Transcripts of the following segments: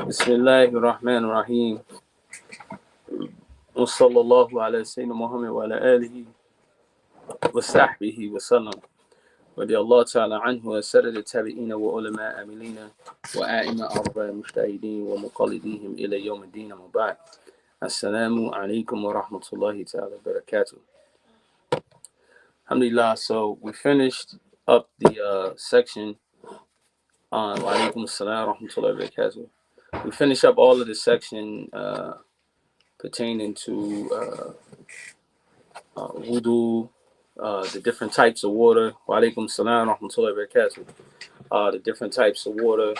Bismillahir Rahmanir Rahim. Wa sallallahu ala Sayyidina Muhammad wa ala alihi wa sahbihi wa sallam. رضي الله تعالى عنه وسرد التابعين وعلماء عاملين وآئمة أربع مجتهدين ومقلديهم إلى يوم الدين وبعد. السلام عليكم ورحمة الله تعالى وبركاته. Alhamdulillah, so we finished up the section on Walaikum Assalam wa rahmatullahi wa barakatuh. We finished up all of the section pertaining to wudu, the different types of water. Walaikum Assalam wa rahmatullahi wa barakatuh. The different types of water,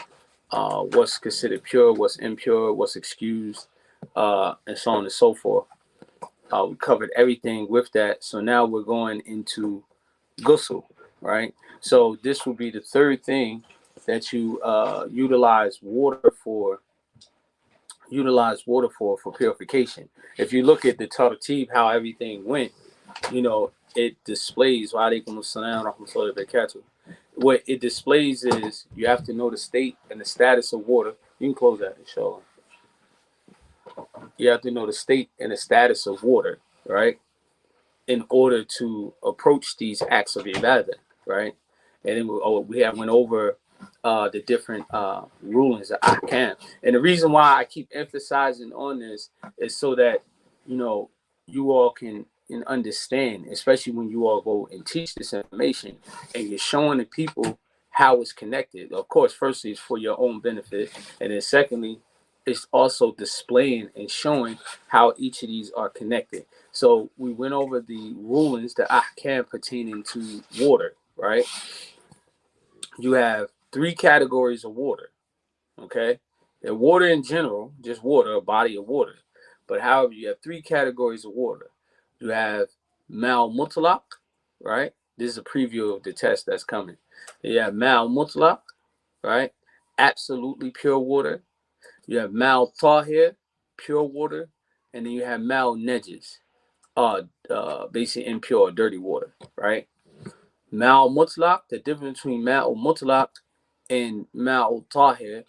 what's considered pure, what's impure, what's excused, and so on and so forth. We covered everything with that. So now we're going into ghusl, right? So this will be the third thing that you utilize water for purification. If you look at the tartib, how everything went, it displays Walaikum Assalam wa rahmatullahi wa barakatuh. What it displays is you have to know the state and the status of water. You can close that, inshallah. You have to know the state and the status of water, right, in order to approach these acts of ibadah, right? And then we went over the different rulings of ahkam. And the reason why I keep emphasizing on this is so that, you all can understand, especially when you all go and teach this information and you're showing the people how it's connected. Of course, firstly, it's for your own benefit. And then secondly, it's also displaying and showing how each of these are connected. So we went over the rulings, the ahkam pertaining to water, right? You have 3 categories of water, okay? And water in general, just water, a body of water. But however, you have 3 categories of water. You have mal mutlaq, right? This is a preview of the test that's coming. You have mal mutlaq, right? Absolutely pure water. You have mal tahir, pure water. And then you have mal najis, basically impure, dirty water, right? Mal mutlaq, the difference between mal mutlaq and mal tahir,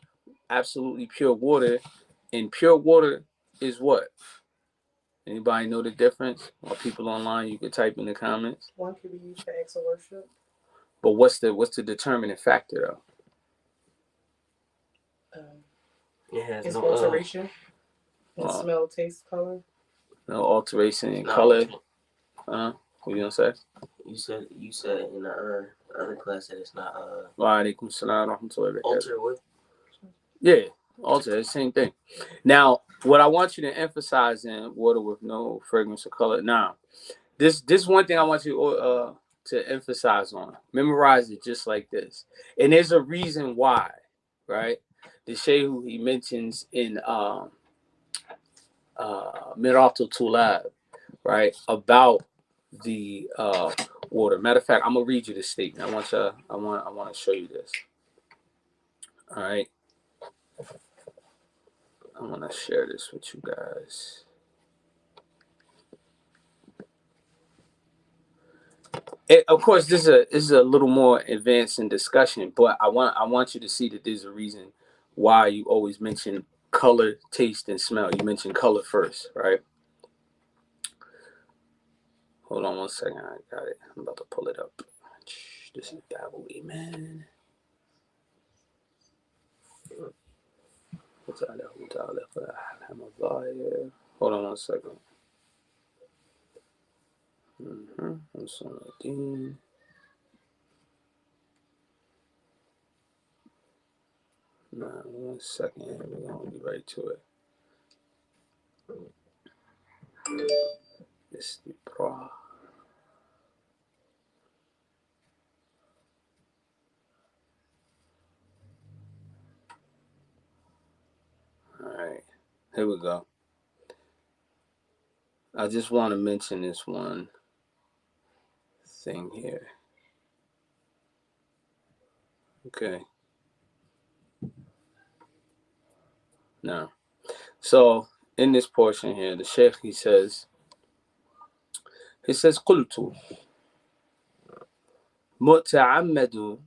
absolutely pure water. And pure water is what? Anybody know the difference? Or people online, you could type in the comments. One could be used for acts of worship. But what's the determining factor It has it's no alteration in smell, taste, color. No alteration in color. What you gonna say? You said in the other class that it's not Walaikum Assalam wa rahmatullahi wa barakatuh. alter with. Yeah, alter, same thing. Now, what I want you to emphasize in water with no fragrance or color. Now, this one thing I want you to emphasize on. Memorize it just like this. And there's a reason why, right? The Shehu, he mentions in Miratul Tulab, right, about the water. Matter of fact, I'm gonna read you the statement. I want to show you this. All right. I want to share this with you guys. Of course, this is a little more advanced in discussion, but I want you to see that there's a reason why you always mention color, taste, and smell. You mention color first, right? Hold on one second. I got it. I'm about to pull it up. This is Babylon, man. Hold on one second. One second. We're gonna get right to it. This is the pro. All right, here we go. I just want to mention this one thing here. Okay. Now, so in this portion here, the Sheikh, he says, قلت متعمد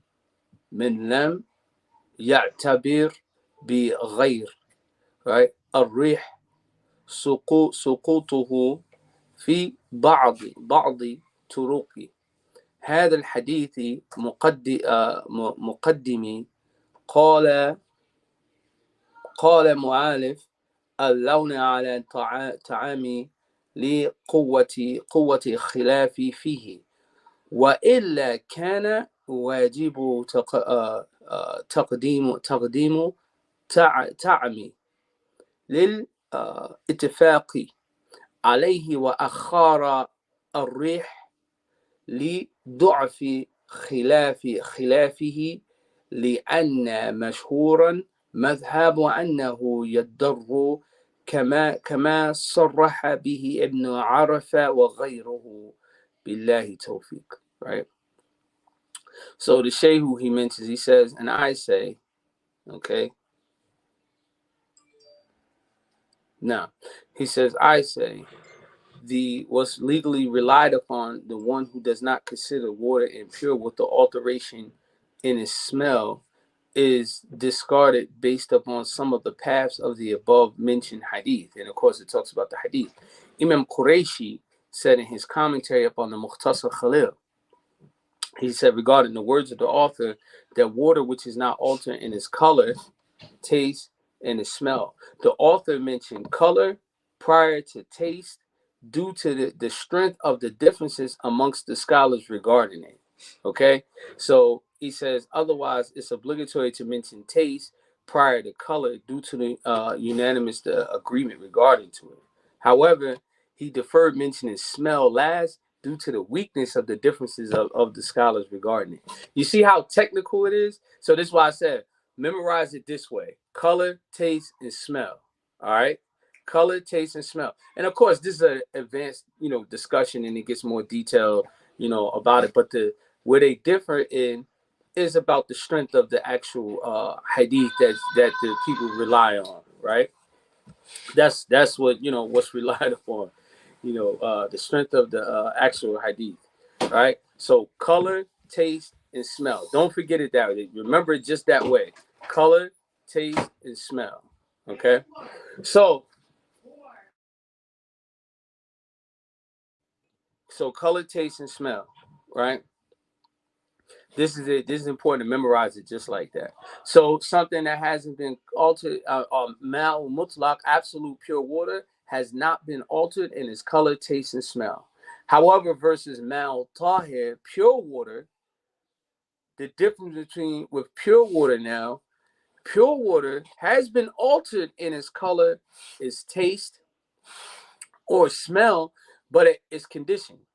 من لم يعتبر بغير right? الريح سقوطه في بعض طرق هذا الحديث مقدمي قال مؤلف اللون على طعام قوة خلاف فيه وإلا كان واجب تقديم تعم للاتفاق عليه وأخار الريح لضعف خلافه لأن مشهورا مذهب أنه يضر كما صرح به ابن عرفة وغيره بالله توفيق. Right? So the Shaykh who he mentions, he says, and I say, okay, now he says, I say, the what's legally relied upon, the one who does not consider water impure with the alteration in its smell, is discarded based upon some of the paths of the above mentioned hadith. And of course, it talks about the hadith. Imam Qurayshi said in his commentary upon the Mukhtasar Khalil, he said regarding the words of the author, that water which is not altered in its color, taste, and its smell. The author mentioned color prior to taste due to the strength of the differences amongst the scholars regarding it. Okay, so he says otherwise it's obligatory to mention taste prior to color due to the unanimous agreement regarding to it. However, he deferred mentioning smell last due to the weakness of the differences of the scholars regarding it. You see how technical it is? So this is why I said memorize it this way: color, taste, and smell. All right, color, taste, and smell. And of course, this is an advanced, discussion, and it gets more detailed, about it. But where they differ in is about the strength of the actual hadith that the people rely on. Right. That's what what's relied upon. The strength of the actual hadith. Right. So color, taste, and smell. Don't forget it that way. Remember it just that way. Color, taste, and smell. Okay. So color, taste, and smell. Right. This is it. This is important to memorize it just like that. So something that hasn't been altered, mal mutlaq, absolute pure water, has not been altered in its color, taste, and smell. However, versus mal tahir, pure water, the difference between with pure water now, pure water has been altered in its color, its taste, or smell, but it's conditioned.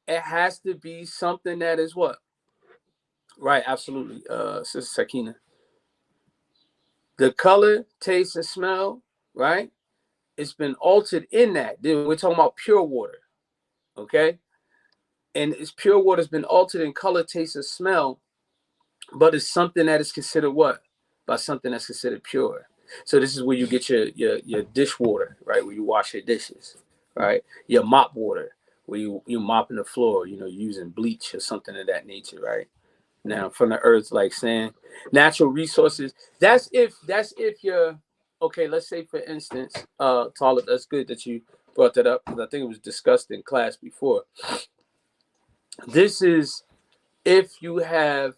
It has to be something that is what? Right, absolutely, Sister Sakina. The color, taste, and smell, right? It's been altered in that. Then we're talking about pure water, okay? And it's pure water's been altered in color, taste, and smell, but it's something that is considered what? By something that's considered pure. So this is where you get your dish water, right? Where you wash your dishes, right? Your mop water, where you mopping the floor, using bleach or something of that nature, right? Now from the earth, like saying natural resources. That's if you're okay. Let's say for instance, Talib, that's good that you brought that up because I think it was discussed in class before. This is if you have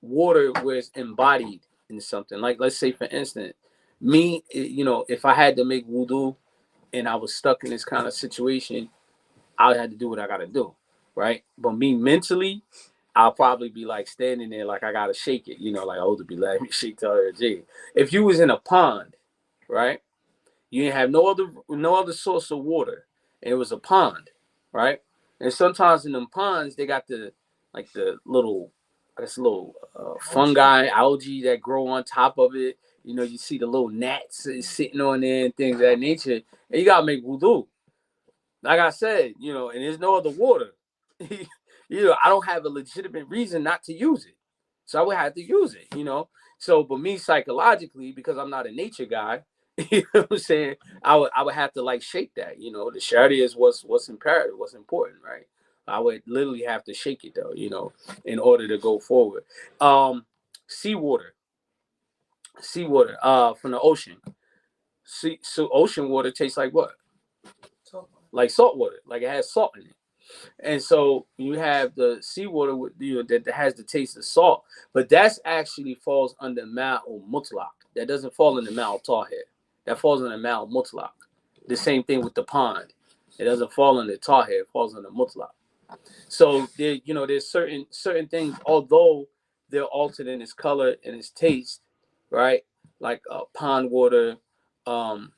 water where it's embodied in something. Like let's say for instance, me, if I had to make wudu and I was stuck in this kind of situation, I had to do what I got to do, right? But me mentally, I'll probably be like standing there like I gotta shake it, like to be letting me shake the other G. If you was in a pond, right? You didn't have no other source of water, and it was a pond, right? And sometimes in them ponds they got the little, I guess little fungi, algae that grow on top of it. You see the little gnats sitting on there and things of that nature. And you gotta make wudu. Like I said, and there's no other water. I don't have a legitimate reason not to use it. So I would have to use it. So, but me psychologically, because I'm not a nature guy, you know what I'm saying? I would have to like shake that. The Sharia is what's imperative, what's important, right? I would literally have to shake it though, in order to go forward. Seawater. Seawater, from the ocean. So ocean water tastes like what? Salt. Like salt water. Like it has salt in it. And so you have the seawater with that has the taste of salt, but that's actually falls under Ma'ul Mutlaq. That doesn't fall under Ma'ul Tahir. That falls under Ma'ul Mutlaq. The same thing with the pond. It doesn't fall under Tahir. It falls under Mutlaq. So there, there's certain things, although they're altered in its color and its taste, right? Like pond water, um,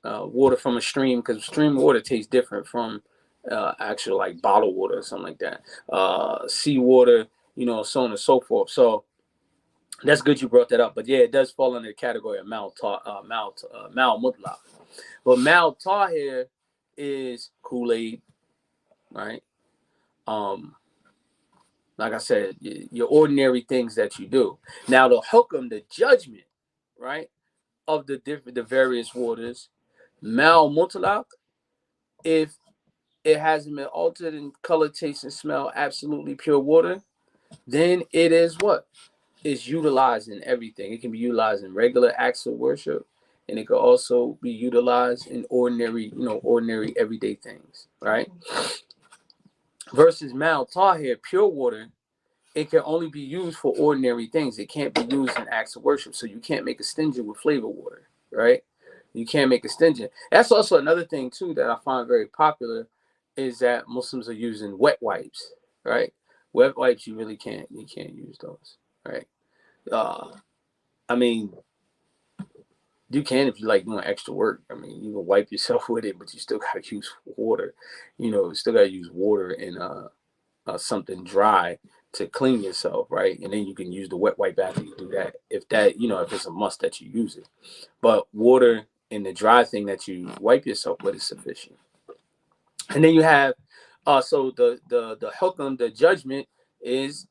water from a stream, because stream water tastes different from actual like bottled water or something like that. Sea water, so on and so forth. So that's good you brought that up. But yeah, it does fall under the category of Mal Mutlaq. But Mal Tahir is Kool-Aid, right? Um, like I said, your ordinary things that you do. Now the hukam, the judgment, right, of the various waters, Mal Mutlaq, if it hasn't been altered in color, taste, and smell, absolutely pure water, then it is what? It's utilized in everything. It can be utilized in regular acts of worship, and it could also be utilized in ordinary everyday things, right? Versus Mal Tahir, pure water, it can only be used for ordinary things. It can't be used in acts of worship. So you can't make a stingent with flavor water, right? You can't make a stingent. That's also another thing too that I find very popular is that Muslims are using wet wipes, right? Wet wipes, you can't use those, right? Uh, I mean, you can if you like doing extra work. I mean, you can wipe yourself with it, but you still gotta use water. Still gotta use water and something dry to clean yourself, right? And then you can use the wet wipe after you do that. If it's a must that you use it. But water and the dry thing that you wipe yourself with is sufficient. And then you have so the hukam, the judgment is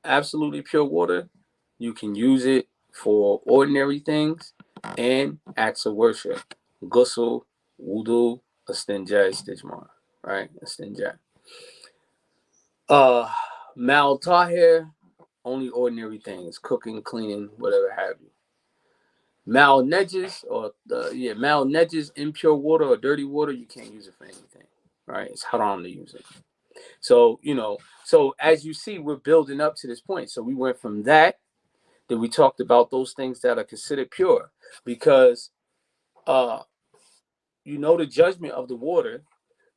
absolutely pure water. You can use it for ordinary things and acts of worship. Ghusl, wudu, istinja, istijmar, right? Istinja. Mal tahir, only ordinary things, cooking, cleaning, whatever have you. Mal nejes mal nejes, impure water or dirty water, you can't use it for anything, right? It's haram to use it. So so as you see, we're building up to this point. So we went from that, then we talked about those things that are considered pure, because the judgment of the water.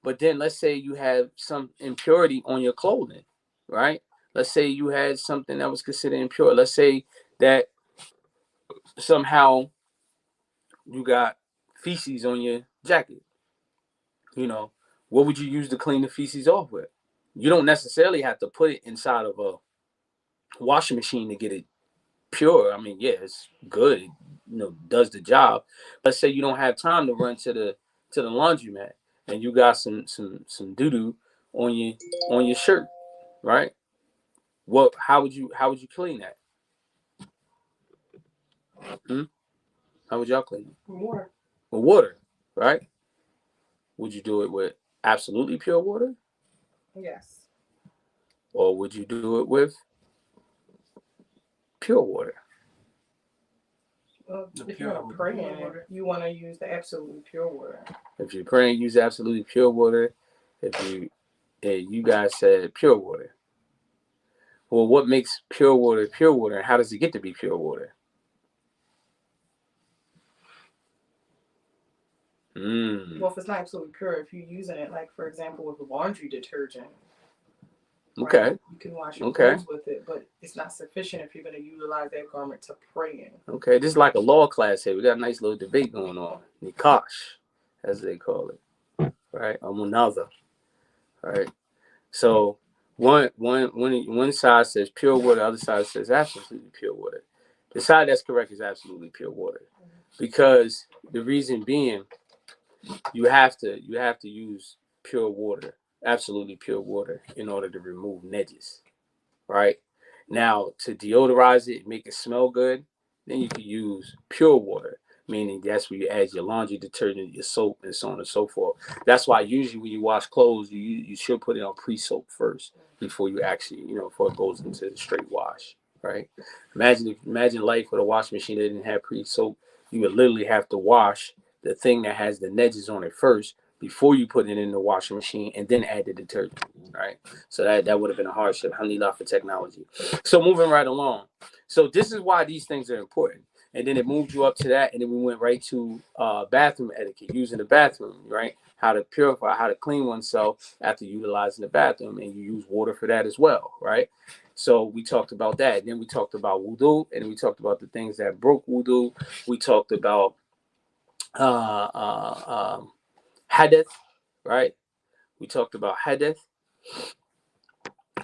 But then let's say you have some impurity on your clothing, right? Let's say you had something that was considered impure. Let's say that somehow you got feces on your jacket. What would you use to clean the feces off with? You don't necessarily have to put it inside of a washing machine to get it pure. I mean, yeah, it's good. Does the job. Let's say you don't have time to run to the laundromat and you got some doo doo on your shirt, right? How would you clean that? Hmm? How would y'all clean it? Water. With water, right? Would you do it with absolutely pure water, Yes. or would you do it with pure water? Well, if you want to pray in it, you want to use the absolutely pure water. If you're praying, use absolutely pure water. You guys said pure water. Well, what makes pure water, and how does it get to be pure water? Well, if it's not absolutely pure, if you're using it, like for example, with laundry detergent, Okay. Right? You can wash your clothes with it, but it's not sufficient if you're going to utilize that garment to pray in. Okay, this is like a law class here. We got a nice little debate going on. Nikash, as they call it, right? Another, right? So one side says pure water, the other side says absolutely pure water. The side that's correct is absolutely pure water, because the reason being, you have to use pure water, absolutely pure water, in order to remove nedges, right? Now, to deodorize it, make it smell good, then you can use pure water, meaning that's where you add your laundry detergent, your soap, and so on and so forth. That's why usually when you wash clothes, you should put it on pre-soap first before you actually, before it goes into the straight wash. right? Imagine life with a washing machine that didn't have pre-soak. You would literally have to wash the thing that has the edges on it first before you put it in the washing machine and then add the detergent, right? So that would have been a hardship. Alhamdulillah for technology. So moving right along. So this is why these things are important. And then it moved you up to that, and then we went right to bathroom etiquette, using the bathroom, right? How to purify, how to clean oneself after utilizing the bathroom, and you use water for that as well, right? So we talked about that. Then we talked about wudu, and we talked about the things that broke wudu. We talked about uh, uh, um, hadith, right? We talked about hadith,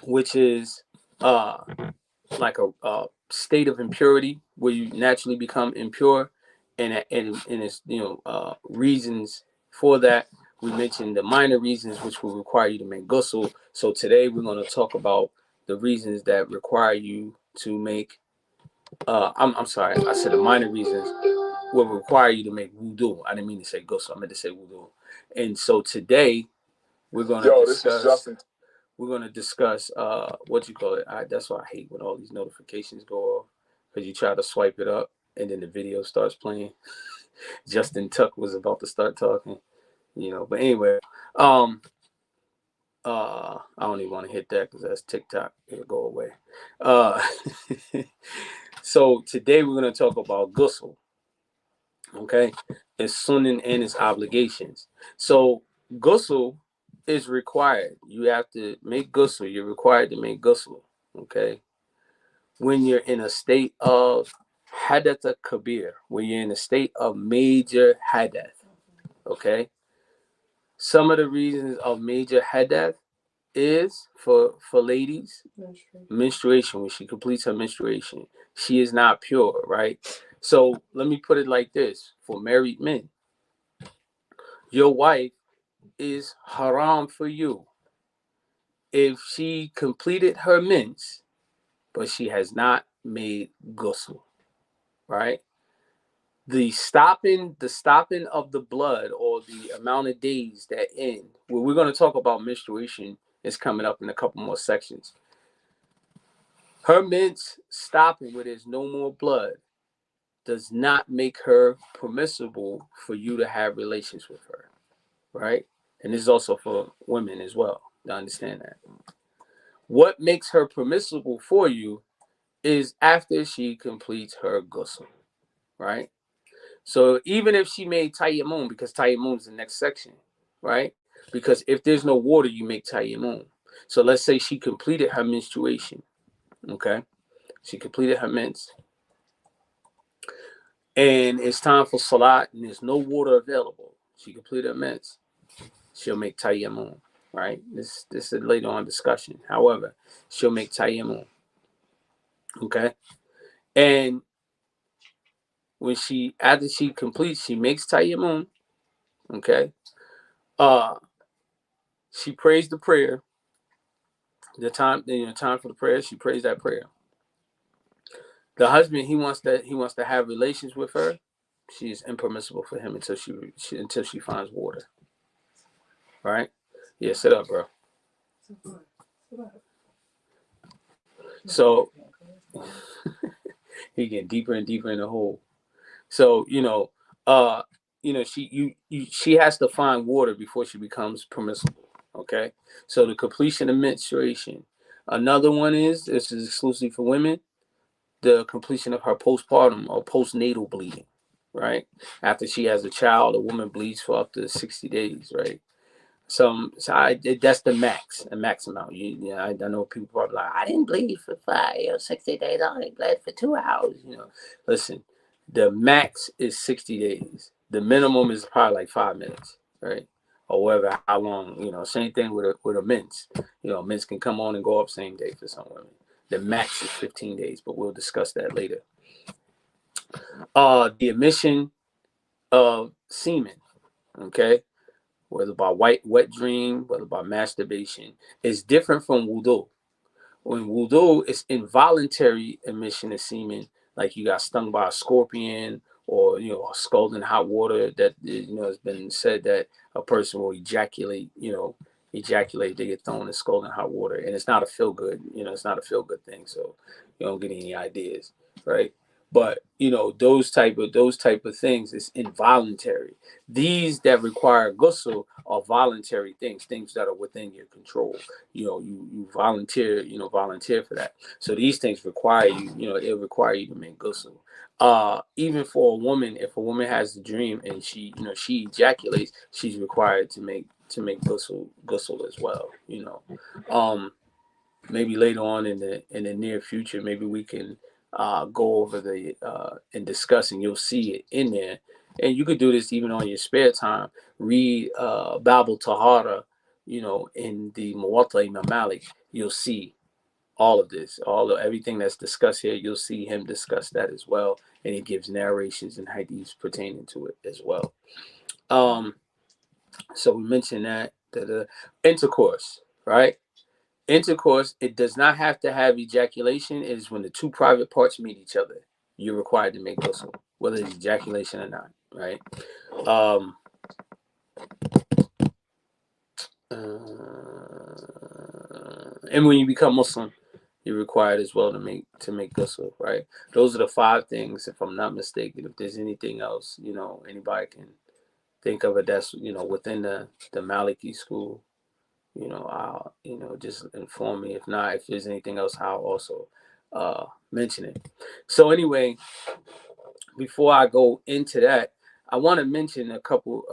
which is like a state of impurity where you naturally become impure, and it's reasons for that. We mentioned the minor reasons which will require you to make ghusl. So today we're going to talk about the reasons that require you to make I'm sorry, I said the minor reasons will require you to make wudu. I didn't mean to say ghusl, I meant to say wudu. And so today we're going to discuss what you call it. That's why I hate when all these notifications go off, because you try to swipe it up and then the video starts playing. Justin Tuck was about to start talking, But anyway, I don't even want to hit that because that's TikTok. It'll go away. Uh, so today we're going to talk about ghusl, okay? Its sunnah and its obligations. So ghusl is required. You have to make ghusl. You're required to make ghusl, okay? When you're in a state of hadath kabir, when you're in a state of major hadath, okay? Some of the reasons of major hadath is for ladies, menstruation. When she completes her menstruation, she is not pure, right? So let me put it like this: for married men, your wife is haram for you if she completed her mens, but she has not made ghusl, right? The stopping of the blood, or the amount of days that end. Well, we're going to talk about menstruation. Is coming up in a couple more sections. Her mens stopping where there's no more blood does not make her permissible for you to have relations with her, right? And this is also for women as well. To understand that. What makes her permissible for you is after she completes her ghusl, right? So even if she made tayammum, because tayammum is the next section, right? Because if there's no water, you make tayammum. So let's say she completed her menstruation, okay? She completed her mens, and it's time for salat, and there's no water available. She completed her mens. She'll make tayammum, right? This is a later on discussion. However, she'll make tayammum, okay? And when after she completes, she makes tayammum, okay? She prays the prayer. Time for the prayer, she prays that prayer. The husband, he wants to have relations with her. She is impermissible for him until she finds water. Right? Yeah, sit up, bro. So he getting deeper and deeper in the hole. So she has to find water before she becomes permissible. Okay. So the completion of menstruation. Another one this is exclusively for women, the completion of her postpartum or postnatal bleeding, right? After she has a child, a woman bleeds for up to 60 days, right? That's the max amount. I know people probably like, I didn't bleed for 60 days. I only bled for 2 hours. Listen, the max is 60 days. The minimum is probably like 5 minutes, right? Or whatever, how long. Same thing with a mens. Mens can come on and go up same day for some women. The max is 15 days, but we'll discuss that later. The emission of semen, okay? Whether by wet dream, whether by masturbation, is different from wudu. When wudu is involuntary emission of semen, like you got stung by a scorpion, or scalding hot water, that has been said that a person will ejaculate, ejaculate, they get thrown in scalding hot water, and it's not a feel good. It's not a feel good thing. So you don't get any ideas, right? But those type of things is involuntary. These that require ghusl are voluntary things that are within your control. You volunteer for that. So these things require you. It require you to make ghusl. Even for a woman, if a woman has a dream and she ejaculates, she's required to make ghusl as well. Maybe later on in the near future, maybe we can go over the and discuss, and you'll see it in there. And you could do this even on your spare time. Read Babel Tahara, in the Muwatta Imam Malik. You'll see all of this, everything that's discussed here. You'll see him discuss that as well, and he gives narrations and hadiths pertaining to it as well. So we mentioned that the intercourse, right? Intercourse, it does not have to have ejaculation. It is when the two private parts meet each other. You're required to make ghusl, whether it's ejaculation or not, right? And when you become Muslim, you're required as well to make ghusl, right? Those are the 5 things, if I'm not mistaken. If there's anything else, anybody can think of it that's within the Maliki school. I'll just inform me. If not, if there's anything else, I'll also mention it. So anyway, before I go into that, I want to mention a couple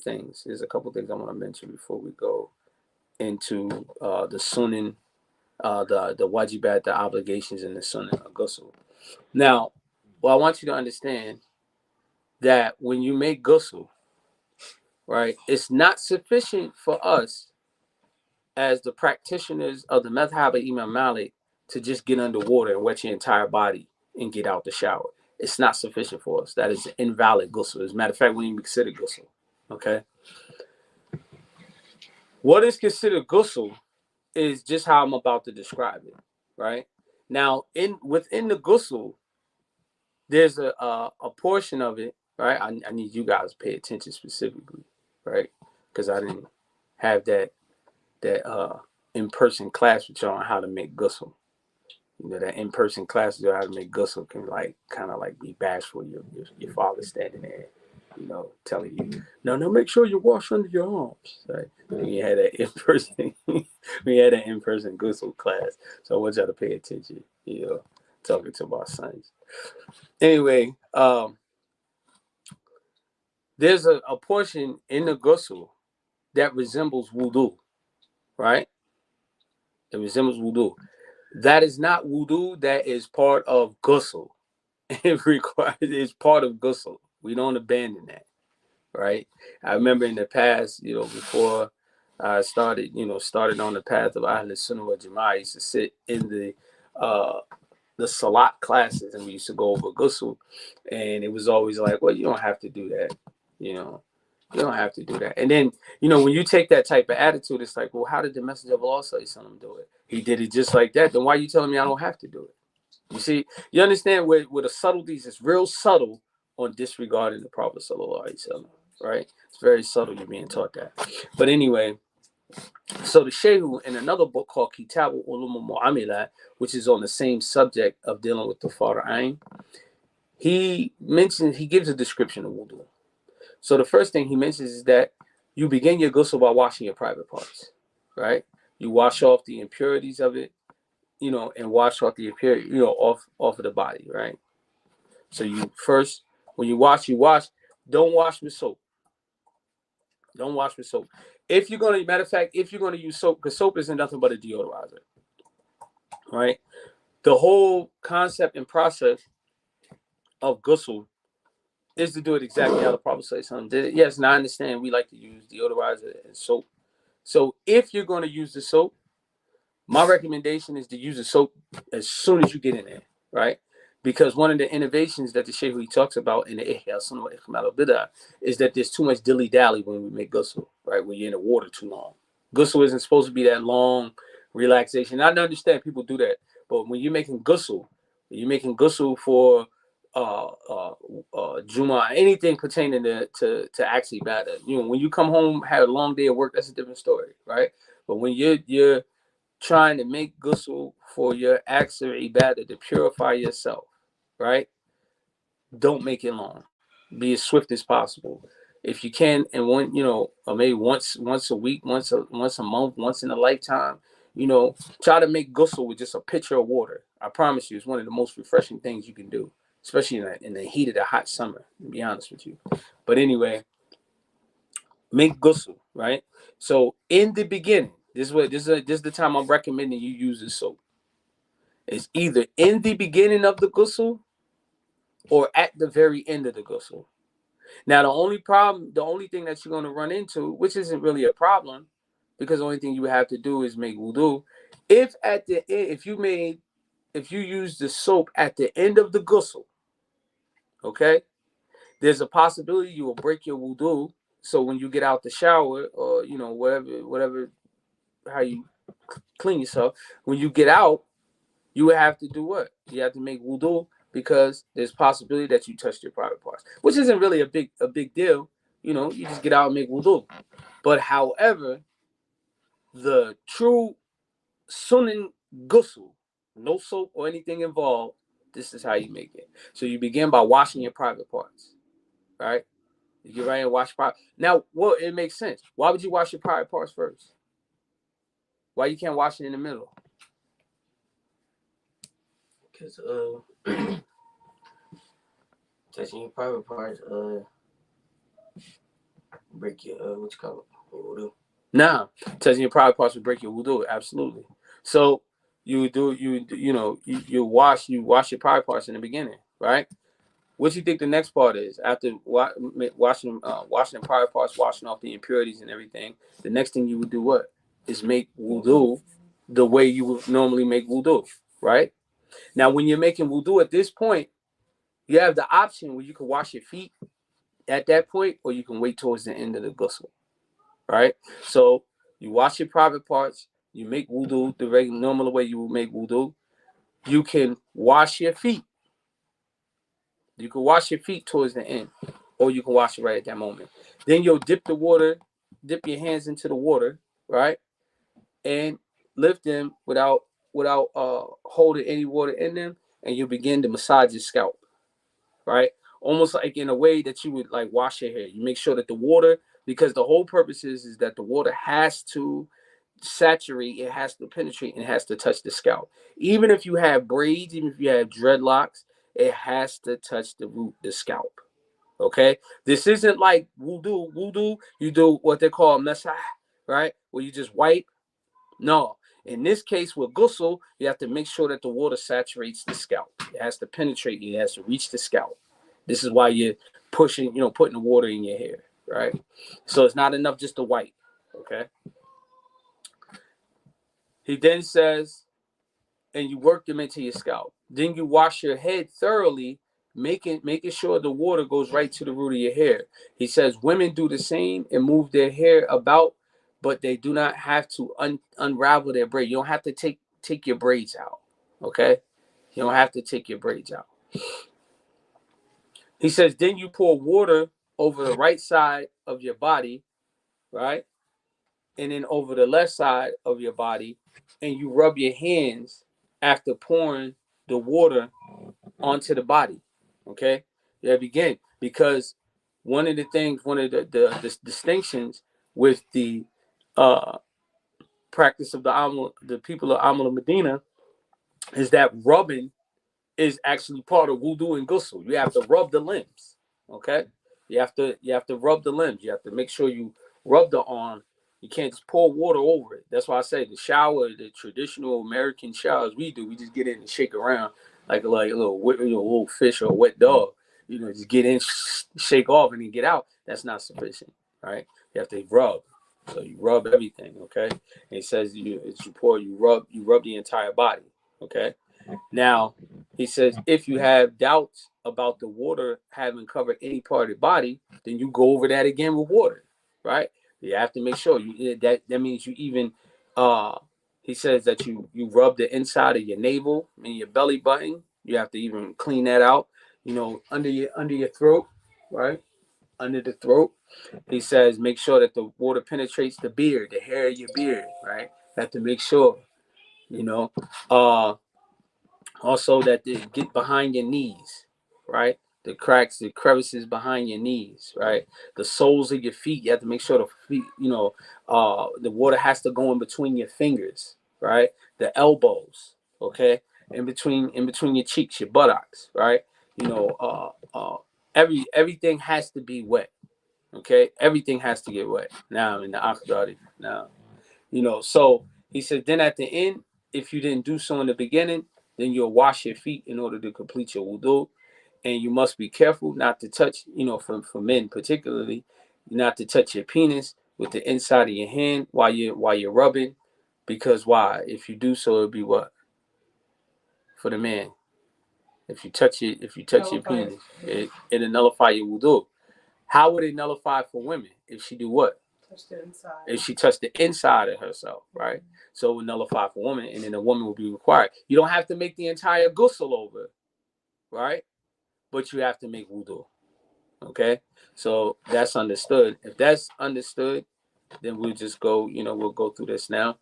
things. There's a couple things I want to mention before we go into the sunan, the wajibat, the obligations in the sunan of ghusl. Now, I want you to understand that when you make ghusl, right, it's not sufficient for us as the practitioners of the madhab of Imam Malik to just get underwater and wet your entire body and get out the shower. It's not sufficient for us. That is invalid ghusl. As a matter of fact, we don't even consider ghusl. Okay? What is considered ghusl is just how I'm about to describe it, right? Now, within the ghusl, there's a portion of it, right? I need you guys to pay attention specifically, right? Because I didn't have that in-person class with y'all on how to make ghusl. That in-person class on how to make ghusl can kind of be bashful. Your father standing there, telling you, no, make sure you wash under your arms. Right? We had that in-person, ghusl class. So I want y'all to pay attention. Talking to my sons. Anyway, there's a portion in the ghusl that resembles wudu, right? It resembles wudu. That is not wudu. That is part of ghusl. It's part of ghusl. We don't abandon that, right? I remember in the past, before I started on the path of Ahl Sunnah wal Jama'ah, I used to sit in the salat classes, and we used to go over ghusl, and it was always like, well, you don't have to do that, you don't have to do that. And then, when you take that type of attitude, it's like, well, how did the Messenger of Allah do it? He did it just like that. Then why are you telling me I don't have to do it? You see, you understand where the subtleties is real subtle on disregarding the Prophet Sallallahu Alaihi Wasallam, right? It's very subtle. You're being taught that. But anyway, so the Shehu in another book called Kitab Ulum Mu'amilat, which is on the same subject of dealing with the Fara'ain, he gives a description of wudu. So the first thing he mentions is that you begin your ghusl by washing your private parts, right? You wash off the impurities of it, and wash off the impurity, off of the body, right? So you first, when you wash, don't wash with soap. Don't wash with soap. If you're going to use soap, because soap isn't nothing but a deodorizer, right? The whole concept and process of ghusl is to do it exactly how the Prophet ﷺ did it. Yes, and I understand we like to use deodorizer and soap. So if you're going to use the soap, my recommendation is to use the soap as soon as you get in there, right? Because one of the innovations that the Shaykh talks about in the Ihya Sunnah wa Ikmal al-Bid'ah is that there's too much dilly-dally when we make ghusl, right? When you're in the water too long. Ghusl isn't supposed to be that long relaxation. I understand people do that, but when you're making ghusl for Juma, anything pertaining to actually matter. When you come home, had a long day of work, that's a different story, right? But when you're trying to make ghusl for your acts of ibadah to purify yourself, right? Don't make it long. Be as swift as possible. If you can, and or maybe once a week, once a month, once in a lifetime, try to make ghusl with just a pitcher of water. I promise you, it's one of the most refreshing things you can do, especially in the heat of the hot summer, to be honest with you. But anyway, make ghusl, right? So in the beginning, this is the time I'm recommending you use this soap. It's either in the beginning of the ghusl or at the very end of the ghusl. Now, the only thing that you're going to run into, which isn't really a problem, because the only thing you would have to do is make wudu. If at the end, if you use the soap at the end of the ghusl, okay, there's a possibility you will break your wudu. So when you get out the shower, or whatever, how you clean yourself, when you get out, you would have to do what? You have to make wudu because there's possibility that you touched your private parts, which isn't really a big deal. You just get out and make wudu. But however, the true sunan ghusl, no soap or anything involved, this is how you make it. So you begin by washing your private parts, right? You get right and wash private. Now, well, it makes sense. Why would you wash your private parts first? Why you can't wash it in the middle? Because touching your private parts break your what you call it, your wudu. Nah, touching your private parts would break your wudu. Absolutely. So you wash your private parts in the beginning, right? What you think the next part is after washing the private parts, washing off the impurities and everything? The next thing you would do what is make wudu the way you would normally make wudu, right? Now, when you're making wudu at this point, you have the option where you can wash your feet at that point, or you can wait towards the end of the ghusl, right? So you wash your private parts, you make wudu the regular normal way you would make wudu. You can wash your feet. You can wash your feet towards the end, or you can wash it right at that moment. Then you'll dip your hands into the water, right, and lift them without holding any water in them, and you begin to massage your scalp, right? Almost like in a way that you would like wash your hair. You make sure that the water, because the whole purpose is that the water has to saturate, it has to penetrate, and it has to touch the scalp. Even if you have braids, even if you have dreadlocks, it has to touch the scalp. Okay, this isn't like wudu. Wudu, you do what they call masah, right? Where you just wipe. No, in this case with ghusl, you have to make sure that the water saturates the scalp. It has to penetrate. It has to reach the scalp. This is why you're putting the water in your hair, right? So it's not enough just to wipe. Okay. He then says, and you work them into your scalp. Then you wash your head thoroughly, making sure the water goes right to the root of your hair. He says women do the same and move their hair about, but they do not have to unravel their braid. You don't have to take your braids out. Okay? You don't have to take your braids out. He says, then you pour water over the right side of your body, right? And then over the left side of your body, and you rub your hands after pouring the water onto the body. Okay, yeah, begin, because one of the distinctions with the practice of the people of Amal Medina is that rubbing is actually part of wudu and ghusl. You have to rub the limbs. Okay, you have to rub the limbs. You have to make sure you rub the arm. You can't just pour water over it. That's why I say the shower, the traditional American showers we do, we just get in and shake around like a little fish or a wet dog. Just get in, shake off, and then get out. That's not sufficient, right? You have to rub. So you rub everything, okay? And it says you rub the entire body, okay? Now, he says, if you have doubts about the water having covered any part of the body, then you go over that again with water, right? You have to make sure that means you even he says that you rub the inside of your navel and your belly button. You have to even clean that out. under your throat, right? Under the throat. He says, make sure that the water penetrates the beard, the hair of your beard, right? You have to make sure, you know. Also that they get behind your knees, right? The cracks, the crevices behind your knees, right? The soles of your feet, you have to make sure the feet, the water has to go in between your fingers, right? The elbows, okay? In between your cheeks, your buttocks, right? You know, everything has to be wet, okay? Everything has to get wet. Now in the Akhdari, now. So he said, then at the end, if you didn't do so in the beginning, then you'll wash your feet in order to complete your wudu. And you must be careful not to touch, for men particularly, not to touch your penis with the inside of your hand while you're rubbing. Because why? If you do so, it'll be what? For the man. If you touch your penis, it'll nullify your wudu. How would it nullify for women if she do what? Touch the inside. If she touched the inside of herself, right? So it would nullify for woman, and then the woman will be required. You don't have to make the entire ghusl over, right? But you have to make wudu. Okay? So that's understood. If that's understood, then we'll just go, we'll go through this now.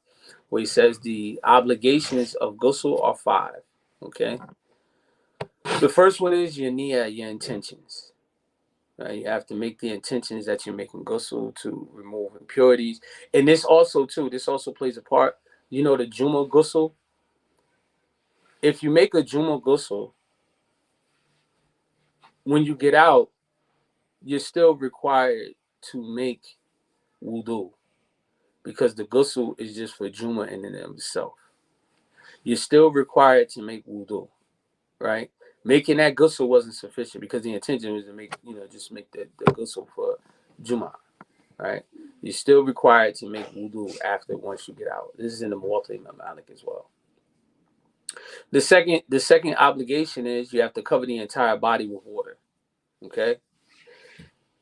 Where he says the obligations of ghusl are 5. Okay? The first one is your niyyah, your intentions. Right? You have to make the intentions that you're making ghusl to remove impurities. And this also plays a part. The Juma ghusl. If you make a Juma ghusl, when you get out, you're still required to make wudu because the ghusl is just for Juma in and of itself. You're still required to make wudu, right? Making that ghusl wasn't sufficient because the intention was to just make the ghusl for Juma. Right? You're still required to make wudu once you get out. This is in the Muwatta Imam Malik as well. The second obligation is you have to cover the entire body with water. Okay.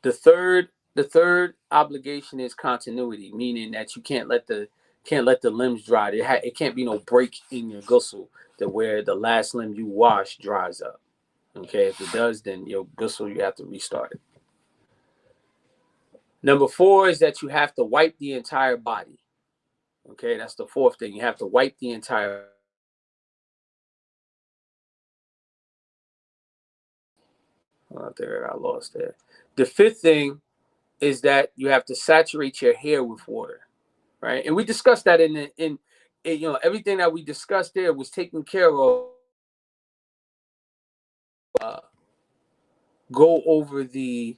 The third obligation is continuity, meaning that you can't let the limbs dry. It can't be no break in your ghusl to where the last limb you wash dries up. Okay. If it does, then your ghusl you have to restart it. Number 4 is that you have to wipe the entire body. Okay, that's the 4th thing. You have to wipe the entire. Oh, there, I lost there. The 5th thing is that you have to saturate your hair with water, right? And we discussed that in everything that we discussed there was taken care of. Uh, go over the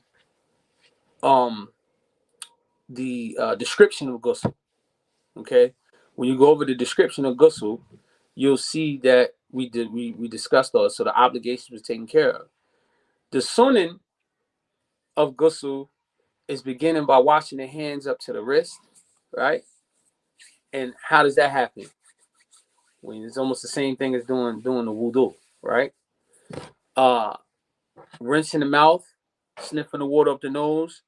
description of ghusl. Okay, when you go over the description of ghusl, you'll see that we discussed those. So the obligation was taken care of. The sunan of ghusl is beginning by washing the hands up to the wrist, right? And how does that happen? When it's almost the same thing as doing the wudu, right? Rinsing the mouth, sniffing the water up the nose,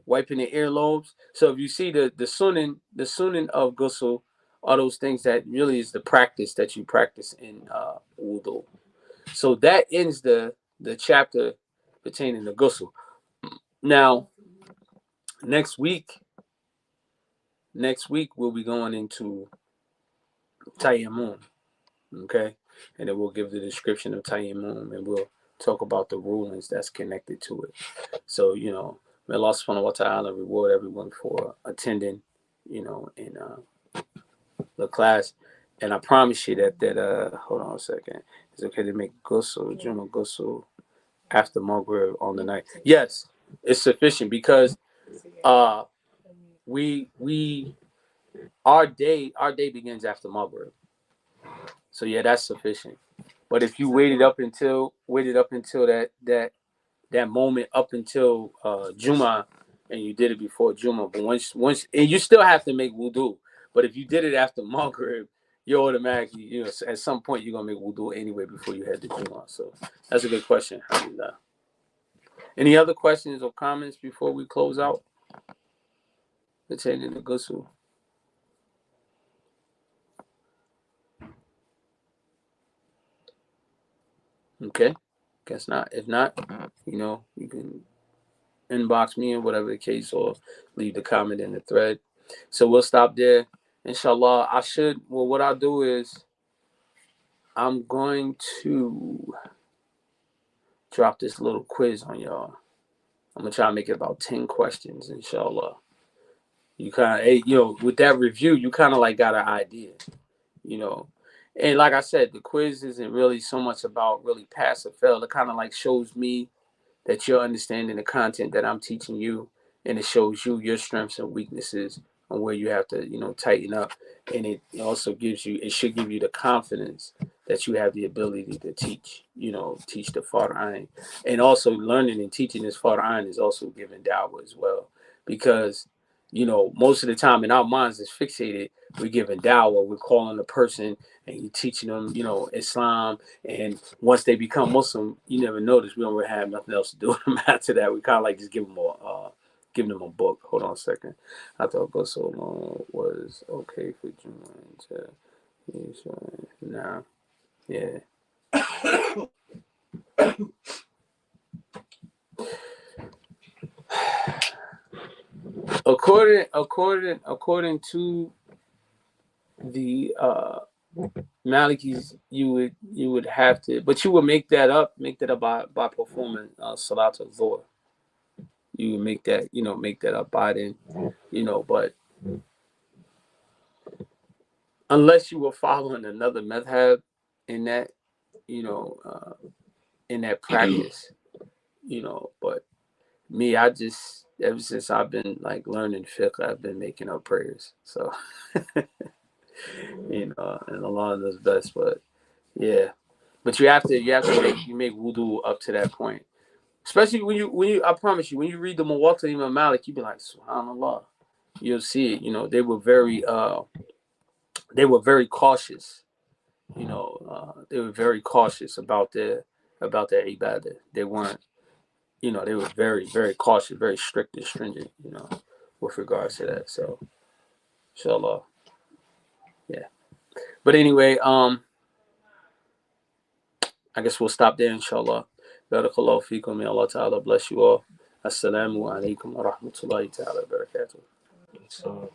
wiping the earlobes. So if you see the sunan of ghusl are those things that really is the practice that you practice in wudu. So that ends the chapter pertaining to ghusl. Now, next week we'll be going into tayammum, okay? And then we'll give the description of tayammum and we'll talk about the rulings that's connected to it. So, may Allah subhanahu wa ta'ala reward everyone for attending, in the class. And I promise you that hold on a second. It's okay to make ghusl, Juma ghusl after Maghrib on the night. Yes, it's sufficient because we our day begins after Maghrib. So yeah, that's sufficient. But if you waited up until that moment up until Juma and you did it before Juma, but once and you still have to make wudu. But if you did it after Maghrib, you automatically, at some point you're gonna make wudu anyway before you head to Juma. So that's a good question. Alhamdulillah. Any other questions or comments before we close out? Pertaining to ghusl. Okay. Guess not. If not, you can inbox me or whatever the case, or leave the comment in the thread. So we'll stop there. Inshallah, what I'll do is I'm going to drop this little quiz on y'all. I'm gonna try to make it about 10 questions, inshallah. You kind of, with that review, you kind of like got an idea, And like I said, the quiz isn't really so much about really pass or fail. It kind of like shows me that you're understanding the content that I'm teaching you, and it shows you your strengths and weaknesses and where you have to, tighten up. And it also it should give you the confidence that you have the ability to teach the Fara'ain. And also learning and teaching this Fara'ain is also giving dawah as well. Because, most of the time in our minds is fixated, we're giving dawah, we're calling the person and you're teaching them, Islam. And once they become Muslim, you never notice we don't really have nothing else to do with them after that. We kind of like just giving them a book. Hold on a second. I thought go so long was okay for June to now. Yeah. According to the Malikis, you would have to, but you would make that up by performing Salat al-Dhuhr. You would make that up by then, but unless you were following another madhab in that, in that practice, but me, I just, ever since I've been like learning fiqh, I've been making up prayers. So, and Allah knows best, but yeah. But you have to make wudu up to that point. Especially when you I promise you, when you read the Muwatta Imam Malik, you be like, subhanallah. You'll see it. They were very cautious. They were very cautious about their ibadah. They weren't, they were very, very cautious, very strict and stringent, with regards to that. So, inshallah. Yeah. But anyway, I guess we'll stop there, inshallah. Barakallahu feekum. May Allah Ta'ala bless you all. Assalamu alaikum wa rahmatullahi ta'ala wa barakatuh. So